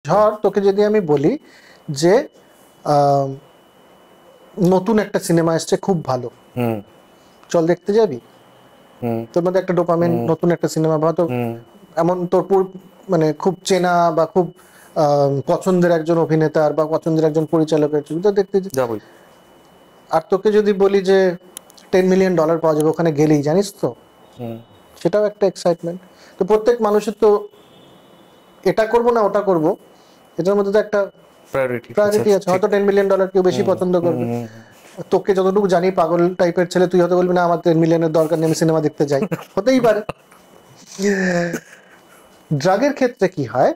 ধর তোকে যদি আমি বলি যে নতুন একটা সিনেমা এসছে খুব ভালো, চল দেখতে যাবি, তোর মধ্যে একটা ডোপামিন, নতুন একটা সিনেমা বা তো এমন তোর মানে খুব চেনা বা খুব পছন্দের একজন অভিনেতার বা পছন্দের একজন পরিচালকের ছবি তো দেখতে যাবই। আর তোকে যদি বলি যে $10 মিলিয়ন পাওয়া যাবে ওখানে গেলেই, জানিস তো সেটাও একটা এক্সাইটমেন্ট। তো প্রত্যেক মানুষের তো এটা করবো না ওটা করবো, এটার মধ্যে তো একটা প্রায়োরিটি আছে। হয়তো $10 মিলিয়ন কেউ বেশি পছন্দ করবে। তোকে যতটুকু জানি পাগল টাইপের ছেলে, তুই হয়তো বলবি না আমার 10 মিলিয়নের দরকার নেই, আমি সিনেমা দেখতে যাই, হতেই পারে। ড্রাগের ক্ষেত্রে কি হয়,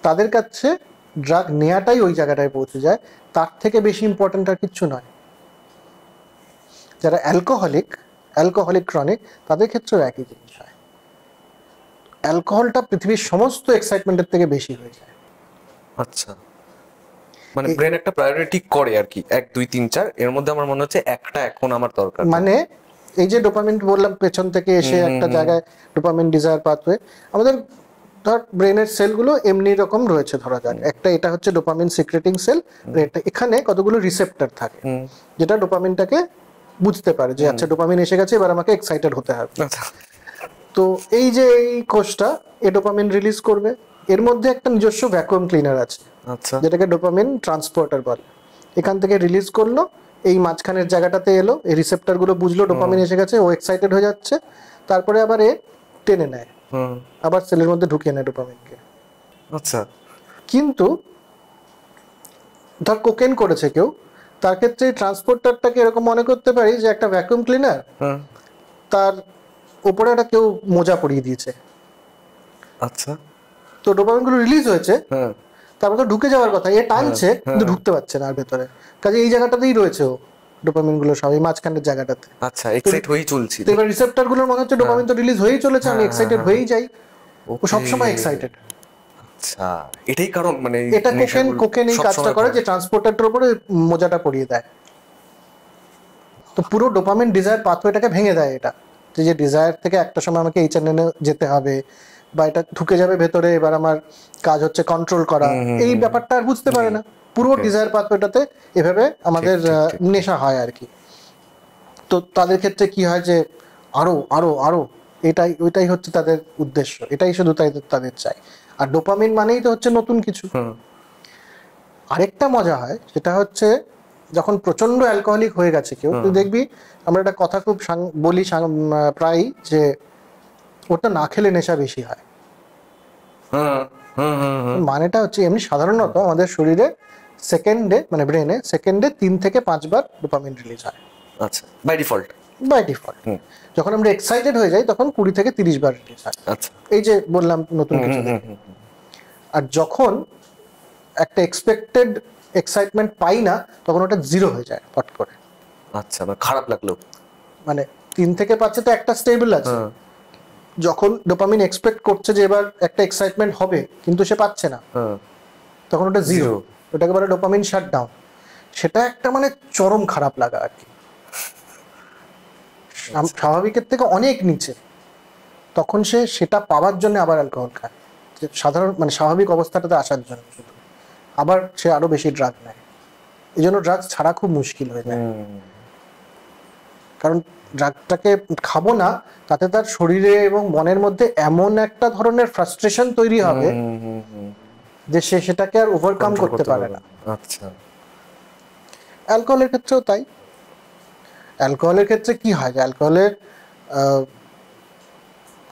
তাদের কাছে ড্রাগ নেওয়াটাই ওই জায়গাটায় পৌঁছে যায়, তার থেকে বেশি ইম্পর্টেন্ট আর কিচ্ছু নয়। যারা অ্যালকোহলিক ক্রনিক, তাদের ক্ষেত্রেও একই জিনিস হয়। অ্যালকোহলটা পৃথিবীর সমস্ত এক্সাইটমেন্টের থেকে বেশি হয়ে যায়। আচ্ছা, মানে ব্রেন একটা প্রায়োরিটি করে আর কি, 1 2 3 4 এর মধ্যে আমার মনে হচ্ছে একটা এখন আমার দরকার। মানে এই যে ডোপামিন বললাম পেছন থেকে এসে একটা জায়গায় ডোপামিন ডিজায়ার পাথওয়ে, আমাদের ধর ব্রেনের সেলগুলো এমনি রকম রয়েছে, ধরা যাক একটা এটা হচ্ছে ডোপামিন সিক্রেটিং সেল, এখানে কতগুলো রিসেপ্টর থাকে যেটা ডোপামিনটাকে বুঝতে পারে যে আচ্ছা ডোপামিন এসে গেছে, এবার আমাকে এক্সাইটেড হতে হবে। তো এই যে এই কোষটা এ ডোপামিন রিলিজ করবে, এর মধ্যে একটা নিজস্ব ভ্যাকুয়াম ক্লিনার আছে যেটাকে ডোপামিন ট্রান্সপোর্টার বলে। এখান থেকে রিলিজ করলো, এই মাঝখানের জায়গাটাতে এলো, এই রিসেপ্টর গুলো বুঝলো ডোপামিন এসে গেছে, ও এক্সাইটেড হয়ে যাচ্ছে, তারপরে আবার এ টেনে নেয়, আবার সেলের মধ্যে ঢুকিয়ে নেয় ডোপামিনকে। আচ্ছা, কিন্তু ধর কোকেন করেছে কেউ, তার ক্ষেত্রে ট্রান্সপোর্টারটাকে এরকম মনে করতে পারি যে একটা ভ্যাকুয়াম ক্লিনার, তার উপরে একটা কেউ মোজা পরিয়ে দিয়েছে। আচ্ছা, তো ডোপামিন গুলো রিলিজ হয়েছে, তারপর তো ঢুকে যাওয়ার কথা, এ টানছে কিন্তু ঢুকতে পারছে না আর ভেতরে, কাজে এই জায়গাটাতেই রয়েছে ও ডোপামিন গুলো সব এই মাঝখানের জায়গাটাতে। আচ্ছা, এক্সাইট হয়েই চলছি। তো এবার রিসেপ্টর গুলোর মনে হচ্ছে ডোপামিন তো রিলিজ হয়েই চলেছে, আমি এক্সাইটেড হয়েই যাই, ও সবসময় এক্সাইটেড। আচ্ছা, এটাই কারণ, মানে এটা কোকেন এই কাজটা করে যে ট্রান্সপোর্টারটার উপরে মোজাটা পরিয়ে দেয়। তো পুরো ডোপামিন ডিজায়ার পাথওয়েটাকে ভেঙে দেয় এটা, যে ডিজায়ার থেকে একটা সময় আমাকে এই চ্যানেলে যেতে হবে বা এটা ঢুকে যাবে ভেতরে, এবার আমার কাজ হচ্ছে কন্ট্রোল করা, এই ব্যাপারটা আর বুঝতে পারে না। পুরো ডিজায়ার পাথওয়েটাতে এভাবে আমাদের নেশা হয় আর কি। তো তাদের ক্ষেত্রে কি হয় যে আরো আরো আরো, ওইটাই হচ্ছে তাদের উদ্দেশ্য, এটাই শুধু তাদের চাই। আর ডোপামিন মানেই তো হচ্ছে নতুন কিছু। আরেকটা মজা হয় সেটা হচ্ছে যখন প্রচন্ড অ্যালকোহলিক হয়ে গেছে কেউ, তুই দেখবি আমরা একটা কথা খুব বলি প্রায় যে ওটা না খেলে নেশা বেশি হয়। মানেটা হচ্ছে এমনি সাধারণত আমাদের শরীরে সেকেন্ডে, মানে ব্রেনে সেকেন্ডে 3 থেকে 5 বার ডোপামিন রিলিজ হয়। আচ্ছা, বাই ডিফল্ট। যখন আমরা এক্সাইটেড হয়ে যাই তখন 20 থেকে 30 বার রিলিজ হয়। আচ্ছা, এই যে বললাম নতুন কিছু। আর যখন একটা এক্সপেক্টেড এক্সাইটমেন্ট পাই না তখন ওটা 0 হয়ে যায় পট করে। আচ্ছা, মানে খারাপ লাগলো, মানে 3 থেকে 5 তো একটা স্টেবল আছে, যখন ডোপামিন এক্সপেক্ট করছে যে এবার একটা এক্সাইটমেন্ট হবে কিন্তু সে পাচ্ছে না, তখন ওটা 0, ওটাকে বলে ডোপামিন শাটডাউন। সেটা একটা মানে চরম খারাপ লাগা আর কি, স্বাভাবিকের থেকে অনেক নিচে। তখন সে সেটা পাওয়ার জন্য আবার অ্যালকোহল খায়, সাধারণ মানে স্বাভাবিক অবস্থাটাতে আসার জন্য শুধু, আবার সে আরো বেশি ড্রাগ নেয়। এই জন্য ড্রাগস ছাড়া খুব মুশকিল হয়ে যায়, কারণ ড্রাগটাকে খাবো না তাতে তার শরীরে এবং মনের মধ্যে এমন একটা ধরনের ফ্রাস্ট্রেশন তৈরি হবে যে সে সেটাকে আর ওভারকাম করতে পারে না। আচ্ছা, অ্যালকোহলের ক্ষেত্রেও তাই। অ্যালকোহলের ক্ষেত্রে কি হয়, অ্যালকোহলের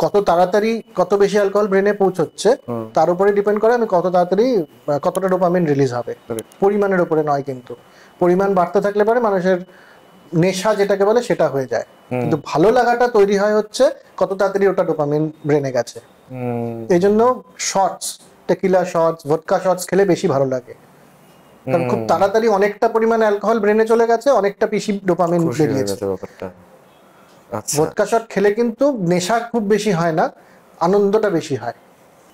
কত তাড়াতাড়ি কত বেশি অ্যালকোহল ব্রেনে পৌঁছচ্ছে তার উপরে ডিপেন্ড করে আমি কত তাড়াতাড়ি কতটা ডোপামিন রিলিজ হবে, পরিমাণের উপরে নয়। কিন্তু পরিমাণ বাড়তে থাকলে পরে মানুষের নেশা যেটাকে বলে সেটা হয়ে যায়, কিন্তু ভালো লাগাটা তৈরি হয় হচ্ছে কত তাড়াতাড়ি ওটা ডোপামিন ব্রেনে গেছে। এই জন্য শটস, টেকিলা শটস, ভোদকা শটস খেলে বেশি ভালো লাগে, কারণ খুব তাড়াতাড়ি অনেকটা পরিমাণে অ্যালকোহল ব্রেনে চলে গেছে, অনেকটা বেশি ডোপামিন বেরিয়েছে। ভোদকা শট খেলে কিন্তু নেশা খুব বেশি হয় না, আনন্দটা বেশি হয়।